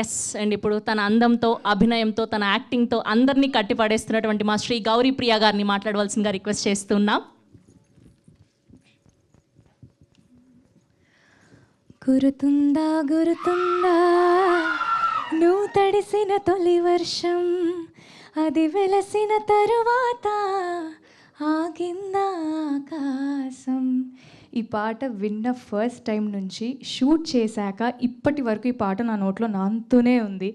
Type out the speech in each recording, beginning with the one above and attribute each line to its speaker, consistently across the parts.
Speaker 1: Yes and ఇప్పుడు తన అందంతో, అభినయంతో, తన యాక్టింగ్తో అందరినీ కట్టిపడేస్తున్నటువంటి మా శ్రీ గౌరీ ప్రియ గారిని మాట్లాడవలసిందిగా రిక్వెస్ట్ చేస్తున్నాం.
Speaker 2: గురుతుందా గురుతుందా నువ్వు తడిసిన తొలి వర్షం, అది వెలసిన తరువాత ఆగిందా ఆకాశం. ఈ పాట విన్న ఫస్ట్ టైం నుంచి షూట్ చేశాక ఇప్పటి వరకు ఈ పాట నా నోట్లో నానుతూనే ఉంది.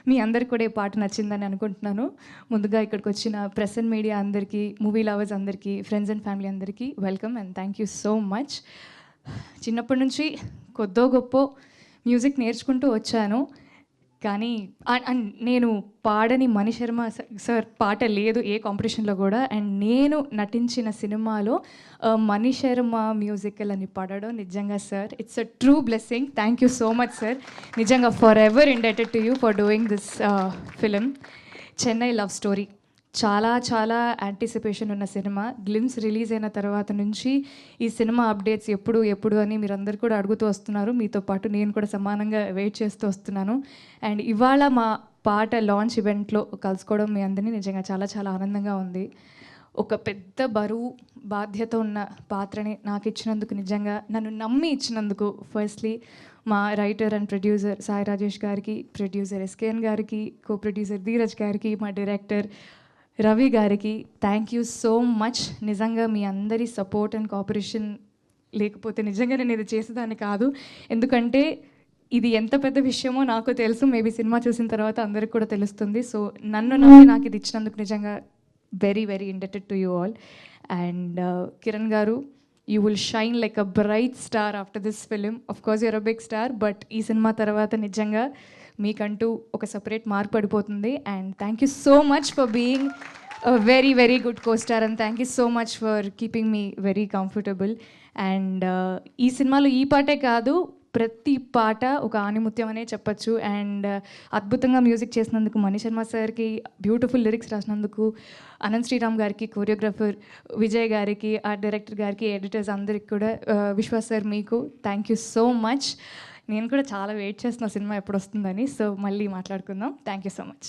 Speaker 2: మీ అందరికి కూడా ఈ పాట నచ్చిందని అనుకుంటున్నాను. ముందుగా ఇక్కడికి వచ్చిన ప్రెస్ అండ్ మీడియా అందరికీ, మూవీ లవర్స్ అందరికీ, ఫ్రెండ్స్ అండ్ ఫ్యామిలీ అందరికీ welcome and thank you so much. చిన్నప్పటి నుంచి కొద్దో గొప్ప మ్యూజిక్ నేర్చుకుంటూ వచ్చాను, కానీ నేను పాడని మణిశర్మ సార్ పాట లేదు ఏ కాంపిటీషన్లో కూడా. అండ్ నేను నటించిన సినిమాలో మణిశర్మ మ్యూజికల్ అని పాడడం నిజంగా sir it's a true blessing. Thank you so much sir. నిజంగా forever indebted to you for doing this film. Chennai love story చాలా చాలా యాంటిసిపేషన్ ఉన్న సినిమా. గ్లిమ్స్ రిలీజ్ అయిన తర్వాత నుంచి ఈ సినిమా అప్డేట్స్ ఎప్పుడు అని మీరందరూ కూడా అడుగుతూ వస్తున్నారు. మీతో పాటు నేను కూడా సమానంగా వెయిట్ చేస్తూ వస్తున్నాను. అండ్ ఇవాళ మా పాట లాంచ్ ఈవెంట్లో కలుసుకోవడం మీ అందరినీ నిజంగా చాలా చాలా ఆనందంగా ఉంది. ఒక పెద్ద బరువు బాధ్యత ఉన్న పాత్రని నాకు ఇచ్చినందుకు, నిజంగా నన్ను నమ్మి ఇచ్చినందుకు ఫస్ట్లీ మా writer and producer Sai Rajesh గారికి, ప్రొడ్యూసర్ ఎస్కేఎన్ గారికి, కో ప్రొడ్యూసర్ ధీరజ్ గారికి, మా డైరెక్టర్ రవి గారికి థ్యాంక్ యూ సో మచ్. నిజంగా మీ అందరి సపోర్ట్ అండ్ కోఆపరేషన్ లేకపోతే నిజంగా నేను ఇది చేసేదాన్ని కాదు. ఎందుకంటే ఇది ఎంత పెద్ద విషయమో నాకు తెలుసు, మేబీ సినిమా చూసిన తర్వాత అందరికి కూడా తెలుస్తుంది. సో నన్ను నమ్మి నాకు ఇది ఇచ్చినందుకు నిజంగా very very indebted to you all. And Kiran garu, you will shine like a bright star after this film. Of course you're a big star, but ఈ సినిమా తర్వాత నిజంగా మీకంటూ ఒక సపరేట్ మార్క్ పడిపోతుంది. And thank you so much for being very very good costar and thank you so much for keeping me very comfortable. And ఈ సినిమాలో ఈ పాటే కాదు, ప్రతి పాట ఒక ఆణిముత్యం అనే చెప్పచ్చు. అండ్ అద్భుతంగా మ్యూజిక్ చేసినందుకు మణిశర్మ సార్కి, బ్యూటిఫుల్ లిరిక్స్ రాసినందుకు అనంత్ శ్రీరామ్ గారికి, కొరియోగ్రాఫర్ విజయ్ గారికి, ఆర్ట్ డైరెక్టర్ గారికి, ఎడిటర్స్ అందరికి కూడా, విశ్వాస్ సార్ మీకు థ్యాంక్ యూ సో మచ్. నేను కూడా చాలా వెయిట్ చేస్తున్నా సినిమా ఎప్పుడు వస్తుందని. సో మళ్ళీ మాట్లాడుకుందాం. Thank you so much.